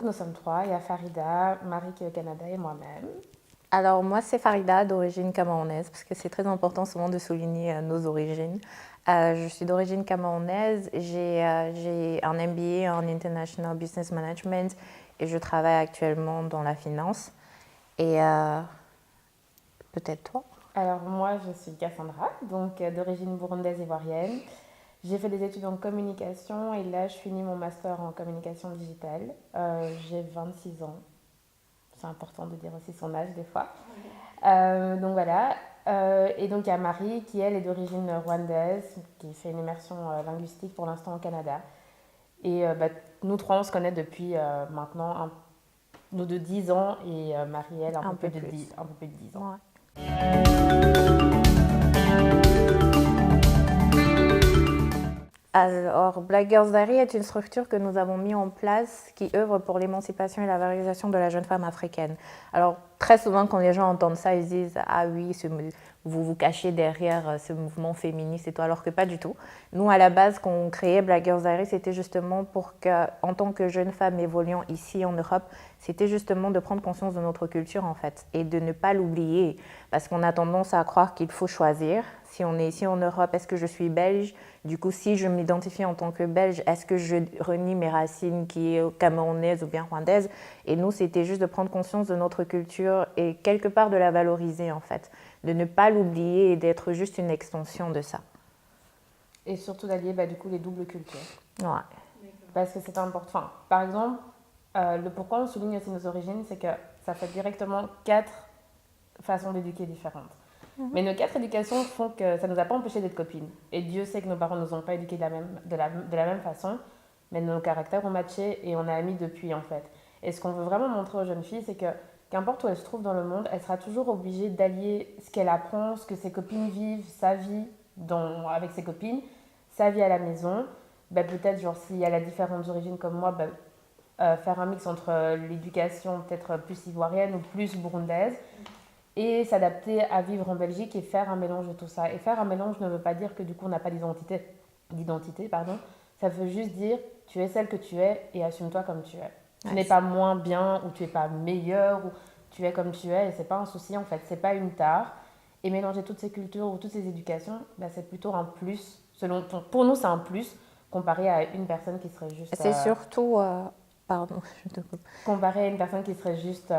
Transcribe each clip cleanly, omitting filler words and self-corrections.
nous sommes trois. Il y a Farida, Marie qui est au Canada et moi-même. Alors moi, c'est Farida, d'origine camerounaise, parce que c'est très important souvent de souligner nos origines. Je suis d'origine camerounaise, j'ai un MBA en International Business Management et je travaille actuellement dans la finance. Et peut-être toi? Alors moi, je suis Cassandra, donc d'origine burundaise ivoirienne. J'ai fait des études en communication et là, je finis mon master en communication digitale. J'ai 26 ans. C'est important de dire aussi son âge des fois. Donc voilà. Et donc il y a Marie qui, elle, est d'origine rwandaise, qui fait une immersion linguistique pour l'instant au Canada. Et nous trois, on se connaît depuis maintenant nous de 10 ans et Marie, elle, Un peu plus. un peu plus de 10 ans. Ouais. Alors, Black Girls Diary est une structure que nous avons mis en place qui œuvre pour l'émancipation et la valorisation de la jeune femme africaine. Alors, très souvent, quand les gens entendent ça, ils se disent « Ah oui, vous vous cachez derrière ce mouvement féministe et tout », alors que pas du tout. Nous, à la base, quand on créait Black Girls Diary, c'était justement pour que, en tant que jeune femme évoluant ici en Europe, c'était justement de prendre conscience de notre culture, en fait, et de ne pas l'oublier. Parce qu'on a tendance à croire qu'il faut choisir. Si on est ici en Europe, est-ce que je suis belge? Du coup, si je m'identifie en tant que belge, est-ce que je renie mes racines qui est camerounaise ou bien rwandaise? Et nous, c'était juste de prendre conscience de notre culture et quelque part de la valoriser, en fait. De ne pas l'oublier et d'être juste une extension de ça. Et surtout d'allier du coup les doubles cultures. Ouais. Parce que c'est important. Enfin, par exemple, le pourquoi on souligne aussi nos origines, c'est que ça fait directement 4 façons d'éduquer différentes. Mais nos 4 éducations font que ça ne nous a pas empêchés d'être copines. Et Dieu sait que nos parents ne nous ont pas éduqués de la même façon, mais nos caractères ont matché et on est amis depuis en fait. Et ce qu'on veut vraiment montrer aux jeunes filles, c'est que qu'importe où elle se trouve dans le monde, elle sera toujours obligée d'allier ce qu'elle apprend, ce que ses copines vivent, sa vie avec ses copines, sa vie à la maison. Peut-être genre s'il y a la différentes origines comme moi, faire un mix entre l'éducation peut-être plus ivoirienne ou plus burundaise et s'adapter à vivre en Belgique et faire un mélange de tout ça. Et faire un mélange ne veut pas dire que du coup on n'a pas d'identité, pardon. Ça veut juste dire tu es celle que tu es et assume-toi comme tu es. Tu n'es pas moins bien ou tu n'es pas meilleur ou tu es comme tu es et c'est pas un souci en fait, c'est pas une tare. Et mélanger toutes ces cultures ou toutes ces éducations, c'est plutôt un plus. Pour nous, c'est un plus comparé à une personne qui serait juste. C'est surtout. Pardon, je te coupe. Comparé à une personne qui serait juste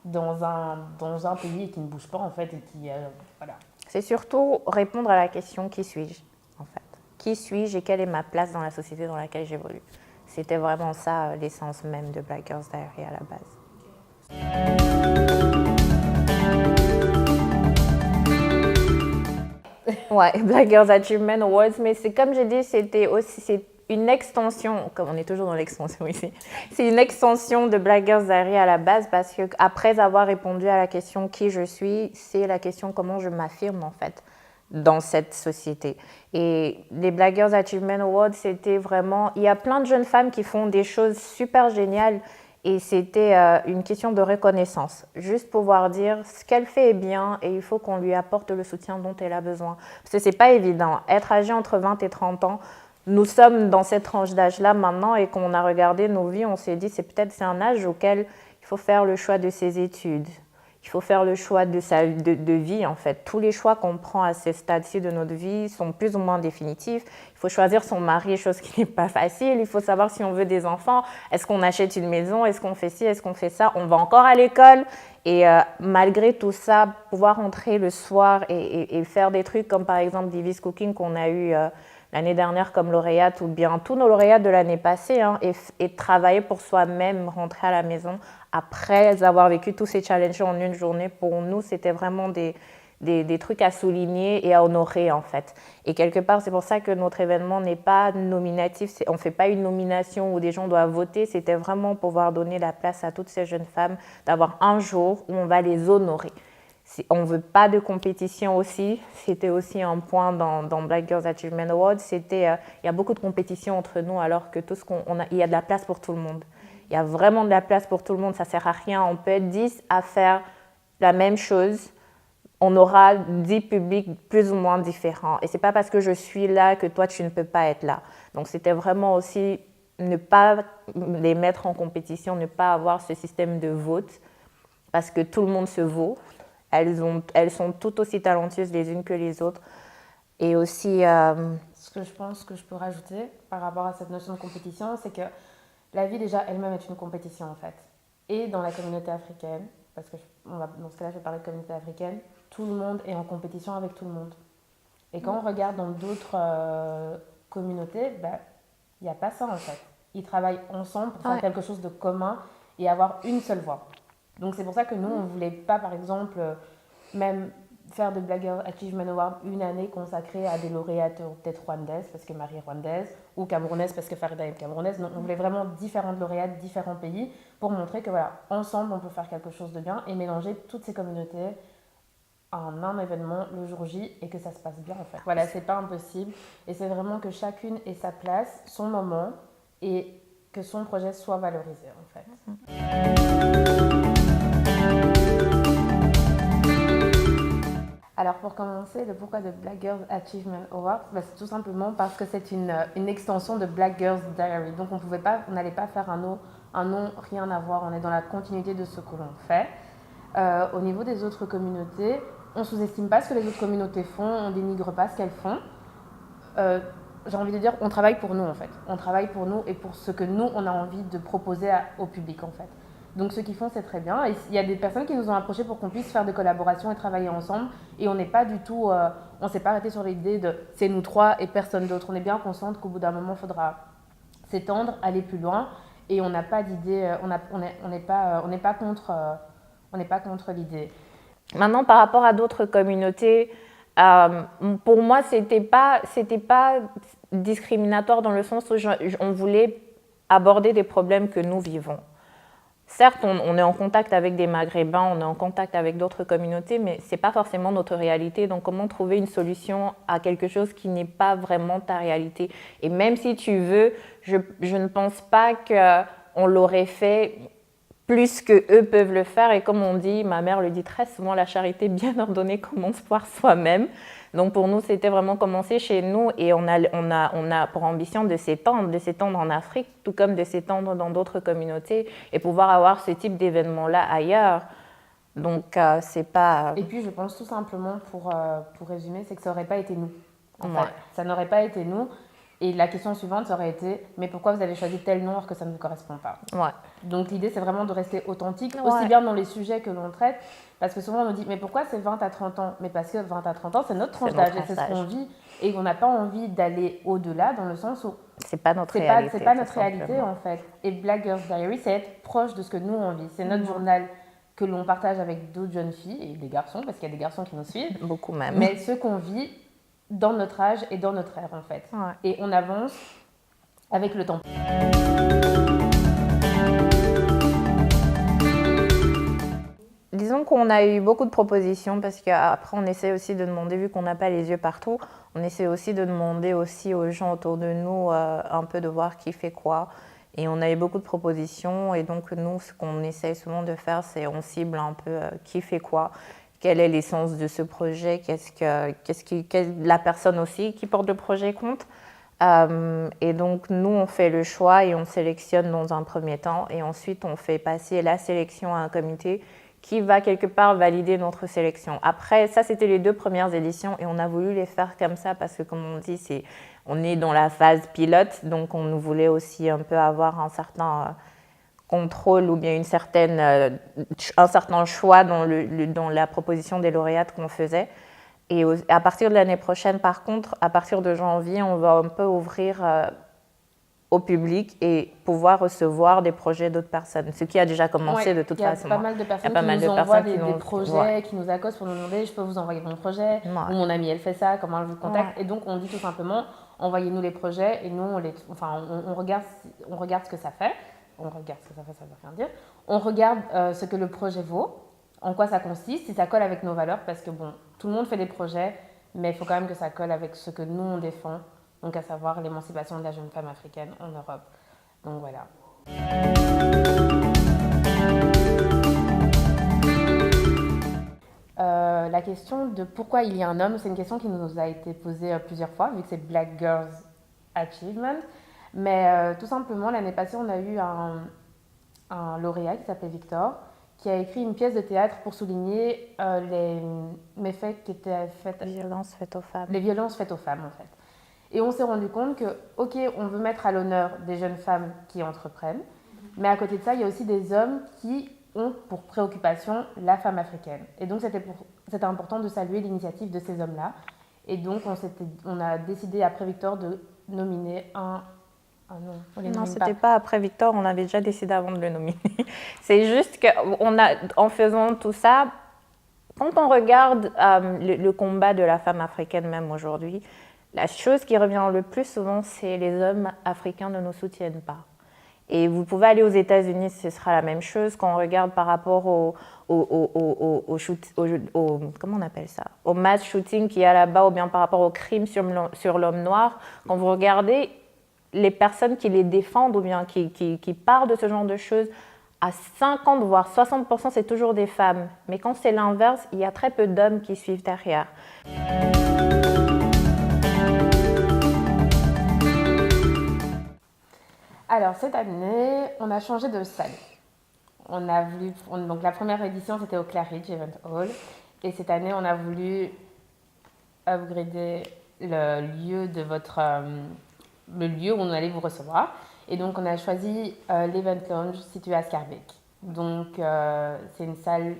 dans un pays et qui ne bouge pas en fait et qui voilà. C'est surtout répondre à la question qui suis-je en fait. Qui suis-je et quelle est ma place dans la société dans laquelle j'évolue. C'était vraiment ça l'essence même de Black Girls Diary à la base. Ouais, Black Girls Achievement Awards, mais c'est comme j'ai dit, c'est une extension, comme on est toujours dans l'extension ici, c'est une extension de Black Girls Diary à la base parce que après avoir répondu à la question qui je suis, c'est la question comment je m'affirme en fait dans cette société. Et les Black Girls Achievement Awards, c'était vraiment, il y a plein de jeunes femmes qui font des choses super géniales et c'était une question de reconnaissance. Juste pouvoir dire ce qu'elle fait est bien et il faut qu'on lui apporte le soutien dont elle a besoin. Parce que c'est pas évident. Être âgé entre 20 et 30 ans, nous sommes dans cette tranche d'âge-là maintenant et quand on a regardé nos vies, on s'est dit c'est un âge auquel il faut faire le choix de ses études. Il faut faire le choix de vie en fait. Tous les choix qu'on prend à ce stade-ci de notre vie sont plus ou moins définitifs. Il faut choisir son mari, chose qui n'est pas facile. Il faut savoir si on veut des enfants. Est-ce qu'on achète une maison? Est-ce qu'on fait ci? Est-ce qu'on fait ça? On va encore à l'école. Et malgré tout ça, pouvoir rentrer le soir et faire des trucs comme par exemple Divis Cooking qu'on a eu l'année dernière comme lauréate ou bien tous nos lauréates de l'année passée et travailler pour soi-même, rentrer à la maison après avoir vécu tous ces challenges en une journée, pour nous, c'était vraiment des trucs à souligner et à honorer en fait. Et quelque part, c'est pour ça que notre événement n'est pas nominatif, on ne fait pas une nomination où des gens doivent voter, c'était vraiment pouvoir donner la place à toutes ces jeunes femmes, d'avoir un jour où on va les honorer. On ne veut pas de compétition aussi, c'était aussi un point dans Black Girls Achievement Awards, il y a beaucoup de compétition entre nous alors que il y a de la place pour tout le monde. Il y a vraiment de la place pour tout le monde, ça ne sert à rien. On peut être 10 à faire la même chose, on aura 10 publics plus ou moins différents. Et ce n'est pas parce que je suis là que toi, tu ne peux pas être là. Donc, c'était vraiment aussi ne pas les mettre en compétition, ne pas avoir ce système de vote, parce que tout le monde se vaut. Elles sont tout aussi talentueuses les unes que les autres. Et aussi... Ce que je pense que je peux rajouter par rapport à cette notion de compétition, c'est que la vie déjà elle-même est une compétition en fait. Et dans la communauté africaine, parce que dans ce cas-là je vais parler de communauté africaine, tout le monde est en compétition avec tout le monde. Et quand on regarde dans d'autres communautés, il n'y a pas ça en fait. Ils travaillent ensemble pour faire quelque chose de commun et avoir une seule voix. Donc c'est pour ça que nous, on ne voulait pas par exemple même faire de Black Girls Achievement Award une année consacrée à des lauréates peut-être rwandaises parce que Marie est rwandaise ou camerounaise parce que Farida est camerounaise. Non, on voulait vraiment différentes lauréates, différents pays pour montrer que voilà, ensemble on peut faire quelque chose de bien et mélanger toutes ces communautés en un événement le jour J et que ça se passe bien en fait. Voilà, c'est pas impossible et c'est vraiment que chacune ait sa place, son moment et que son projet soit valorisé en fait. Alors pour commencer, le pourquoi de Black Girls Achievement Award, c'est tout simplement parce que c'est une extension de Black Girls Diary. Donc on n'allait pas faire un nom rien à voir, on est dans la continuité de ce que l'on fait. Au niveau des autres communautés, on ne sous-estime pas ce que les autres communautés font, on ne dénigre pas ce qu'elles font. J'ai envie de dire, on travaille pour nous en fait. On travaille pour nous et pour ce que nous, on a envie de proposer au public en fait. Donc ce qu'ils font, c'est très bien. Et il y a des personnes qui nous ont approchés pour qu'on puisse faire des collaborations et travailler ensemble. Et on n'est pas du tout, on ne s'est pas arrêté sur l'idée de c'est nous trois et personne d'autre. On est bien consciente qu'au bout d'un moment, il faudra s'étendre, aller plus loin. Et on n'a pas d'idée, on n'est pas contre l'idée. Maintenant, par rapport à d'autres communautés, pour moi, c'était pas discriminatoire dans le sens où on voulait aborder des problèmes que nous vivons. Certes, on est en contact avec des Maghrébins, on est en contact avec d'autres communautés, mais ce n'est pas forcément notre réalité. Donc, comment trouver une solution à quelque chose qui n'est pas vraiment ta réalité? Et même si tu veux, je ne pense pas qu'on l'aurait fait plus qu'eux peuvent le faire. Et comme on dit, ma mère le dit très souvent, la charité bien ordonnée commence par soi-même. Donc pour nous, c'était vraiment commencer chez nous et on a pour ambition de s'étendre en Afrique, tout comme de s'étendre dans d'autres communautés et pouvoir avoir ce type d'événement-là ailleurs. Donc c'est pas... Et puis je pense tout simplement, pour résumer, c'est que ça n'aurait pas été nous. En fait. Ça n'aurait pas été nous. Et la question suivante, ça aurait été « Mais pourquoi vous avez choisi tel nom alors que ça ne vous correspond pas ?» Donc l'idée, c'est vraiment de rester authentique, aussi bien dans les sujets que l'on traite. Parce que souvent, on nous dit « Mais pourquoi c'est 20 à 30 ans ?» Mais parce que 20 à 30 ans, c'est notre tranche d'âge et c'est ce qu'on vit. Et on n'a pas envie d'aller au-delà dans le sens où... C'est pas notre réalité. C'est pas notre réalité, en fait. Et Black Girls Diary, c'est être proche de ce que nous, on vit. C'est notre journal que l'on partage avec d'autres jeunes filles et des garçons, parce qu'il y a des garçons qui nous suivent. Beaucoup même. Mais ce qu'on vit dans notre âge et dans notre ère en fait. Et on avance avec le temps. Disons qu'on a eu beaucoup de propositions parce qu'après on essaie aussi de demander, vu qu'on n'a pas les yeux partout, on essaie aussi de demander aussi aux gens autour de nous un peu de voir qui fait quoi. Et on a eu beaucoup de propositions et donc nous, ce qu'on essaie souvent de faire, c'est on cible un peu qui fait quoi. Quelle est l'essence de ce projet, qu'est-ce que la personne aussi qui porte le projet compte. Et donc, nous, on fait le choix et on sélectionne dans un premier temps. Et ensuite, on fait passer la sélection à un comité qui va quelque part valider notre sélection. Après, ça, c'était les 2 premières éditions et on a voulu les faire comme ça parce que, comme on dit, on est dans la phase pilote. Donc, on voulait aussi un peu avoir un certain... contrôle ou bien un certain choix dans la proposition des lauréates qu'on faisait. Et à partir de l'année prochaine, par contre, à partir de janvier, on va un peu ouvrir au public et pouvoir recevoir des projets d'autres personnes. Ce qui a déjà commencé de toute façon. Il y a pas mal de personnes qui nous envoient des projets, qui nous accostent pour nous demander « Je peux vous envoyer mon projet ?» ou « Mon amie, elle fait ça, comment elle vous contacte ?» Et donc, on dit tout simplement « Envoyez-nous les projets et nous, on regarde ce que ça fait. » On regarde ce que ça fait, ça ne veut rien dire. On regarde ce que le projet vaut, en quoi ça consiste, si ça colle avec nos valeurs, parce que bon, tout le monde fait des projets, mais il faut quand même que ça colle avec ce que nous on défend, donc à savoir l'émancipation de la jeune femme africaine en Europe. Donc voilà. La question de pourquoi il y a un homme, c'est une question qui nous a été posée plusieurs fois, vu que c'est Black Girls Achievement. Mais tout simplement, l'année passée, on a eu un lauréat qui s'appelait Victor, qui a écrit une pièce de théâtre pour souligner les méfaits qui étaient faits... Les violences faites aux femmes. Les violences faites aux femmes, en fait. Et on s'est rendu compte que, ok, on veut mettre à l'honneur des jeunes femmes qui entreprennent, mais à côté de ça, il y a aussi des hommes qui ont pour préoccupation la femme africaine. Et donc, c'était important de saluer l'initiative de ces hommes-là. Et donc, on a décidé, après Victor, de nominer un... Ah non, c'était pas après Victor, on avait déjà décidé avant de le nominer. C'est juste qu'en faisant tout ça, quand on regarde le combat de la femme africaine même aujourd'hui, la chose qui revient le plus souvent, c'est les hommes africains ne nous soutiennent pas. Et vous pouvez aller aux États-Unis, ce sera la même chose. Quand on regarde par rapport comment on appelle ça, au mass shooting qu'il y a là-bas, ou bien par rapport au crime sur l'homme noir, quand vous regardez les personnes qui les défendent ou bien qui parlent de ce genre de choses, à 50 voire 60%, c'est toujours des femmes. Mais quand c'est l'inverse, il y a très peu d'hommes qui suivent derrière. Alors, cette année, on a changé de salle. Donc, la première édition, c'était au Claridge Event Hall. Et cette année, on a voulu upgrader le lieu où on allait vous recevoir. Et donc, on a choisi l'Event Lounge situé à Scarbeck. Donc, c'est une salle,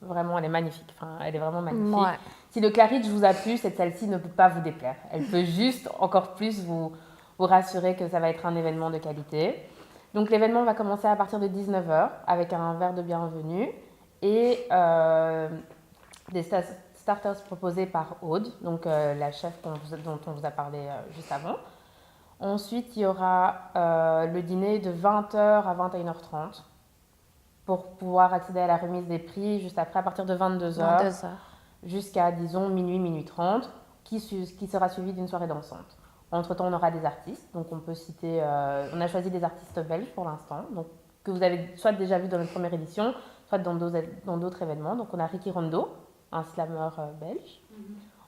vraiment, elle est magnifique. Enfin, elle est vraiment magnifique. Ouais. Si le Claridge vous a plu, cette salle-ci ne peut pas vous déplaire. Elle peut juste encore plus vous rassurer que ça va être un événement de qualité. Donc, l'événement va commencer à partir de 19h avec un verre de bienvenue et des starters proposés par Aude, donc la chef dont on vous a parlé juste avant. Ensuite, il y aura le dîner de 20h à 21h30 pour pouvoir accéder à la remise des prix juste après, à partir de 22h jusqu'à, disons, minuit 30, qui sera suivi d'une soirée dansante. Entre-temps, on aura des artistes, donc on peut citer, on a choisi des artistes belges pour l'instant, donc que vous avez soit déjà vu dans notre première édition, soit dans d'autres événements. Donc on a Ricky Rondo, un slammer belge.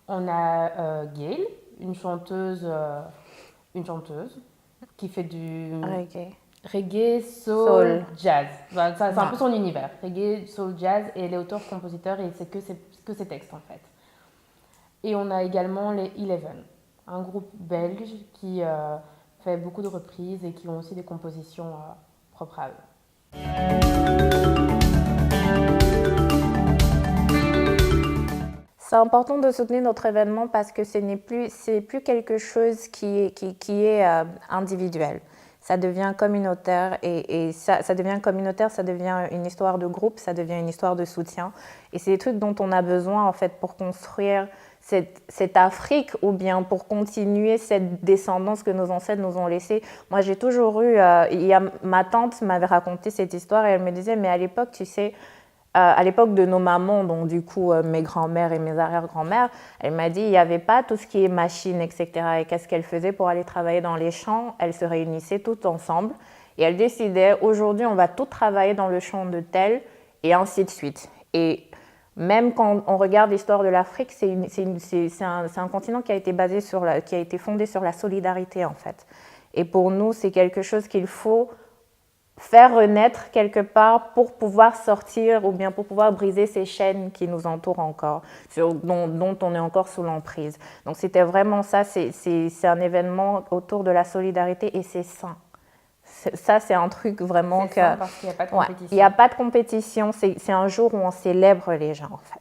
On a Gail, une chanteuse qui fait du reggae soul, jazz. Enfin, c'est un peu son univers, reggae, soul, jazz, et elle est auteur-compositeur et c'est que ses textes en fait. Et on a également les Eleven, un groupe belge qui fait beaucoup de reprises et qui ont aussi des compositions propres à eux. C'est important de soutenir notre événement parce que c'est plus quelque chose qui est individuel. Ça devient communautaire et ça devient communautaire, ça devient une histoire de groupe, ça devient une histoire de soutien. Et c'est des trucs dont on a besoin en fait pour construire cette Afrique ou bien pour continuer cette descendance que nos ancêtres nous ont laissée. Moi, j'ai toujours eu... ma tante m'avait raconté cette histoire et elle me disait, mais à l'époque, tu sais, à l'époque de nos mamans, donc du coup mes grands-mères et mes arrière-grands-mères, elle m'a dit il n'y avait pas tout ce qui est machine, etc. Et qu'est-ce qu'elle faisait pour aller travailler dans les champs? Elles se réunissaient toutes ensemble et elles décidaient aujourd'hui on va tout travailler dans le champ de tel et ainsi de suite. Et même quand on regarde l'histoire de l'Afrique, c'est un continent qui a été qui a été fondé sur la solidarité en fait. Et pour nous, c'est quelque chose qu'il faut faire renaître quelque part pour pouvoir sortir ou bien pour pouvoir briser ces chaînes qui nous entourent encore, dont on est encore sous l'emprise. Donc c'était vraiment ça, c'est un événement autour de la solidarité et c'est sain. Ça, c'est un truc vraiment c'est sain parce qu'il n'y a pas de compétition. Il n'y a pas de compétition, c'est un jour où on célèbre les gens en fait.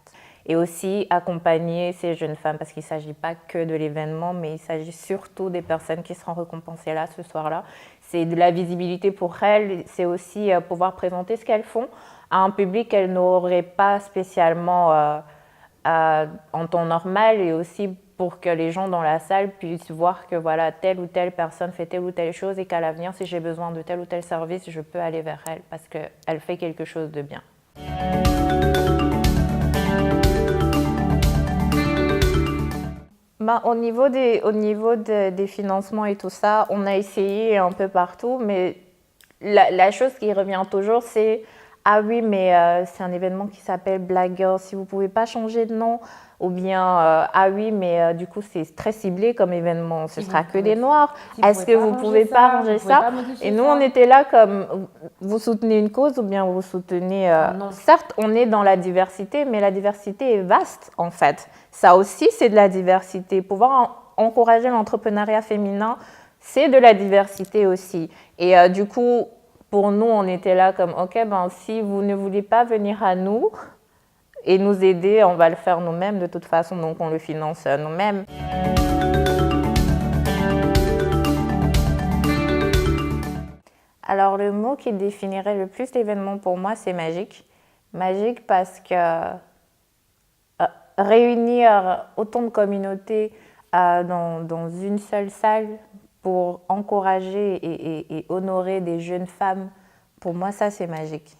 Et aussi accompagner ces jeunes femmes, parce qu'il ne s'agit pas que de l'événement, mais il s'agit surtout des personnes qui seront récompensées là, ce soir-là. C'est de la visibilité pour elles, c'est aussi pouvoir présenter ce qu'elles font à un public qu'elles n'auraient pas spécialement en temps normal, et aussi pour que les gens dans la salle puissent voir que voilà, telle ou telle personne fait telle ou telle chose et qu'à l'avenir, si j'ai besoin de tel ou tel service, je peux aller vers elle parce qu'elle fait quelque chose de bien. Au niveau des financements et tout ça, on a essayé un peu partout, mais la chose qui revient toujours, c'est ah oui, mais c'est un événement qui s'appelle Black Girls, si vous ne pouvez pas changer de nom, ou bien ah oui, mais du coup c'est très ciblé comme événement, ce Si sera vous que pouvez, des noirs, si est-ce que vous ne pouvez pas vous ranger pouvez ça? pas Et modifier nous ça. on était là comme, vous soutenez une cause ou bien vous soutenez... Non. certes, on est dans la diversité, mais la diversité est vaste en fait. Ça aussi c'est de la diversité. Pouvoir encourager l'entrepreneuriat féminin, c'est de la diversité aussi. Et du coup... Pour nous, on était là comme, ok, ben, si vous ne voulez pas venir à nous et nous aider, on va le faire nous-mêmes de toute façon, donc on le finance nous-mêmes. Alors, le mot qui définirait le plus l'événement pour moi, c'est magique. Magique parce que réunir autant de communautés dans une seule salle pour encourager et honorer des jeunes femmes, pour moi, ça, c'est magique.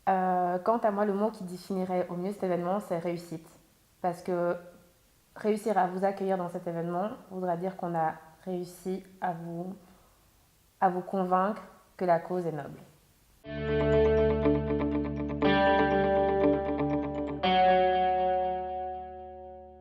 Quant à moi, le mot qui définirait au mieux cet événement, c'est réussite. Parce que réussir à vous accueillir dans cet événement voudra dire qu'on a réussi à vous convaincre que la cause est noble.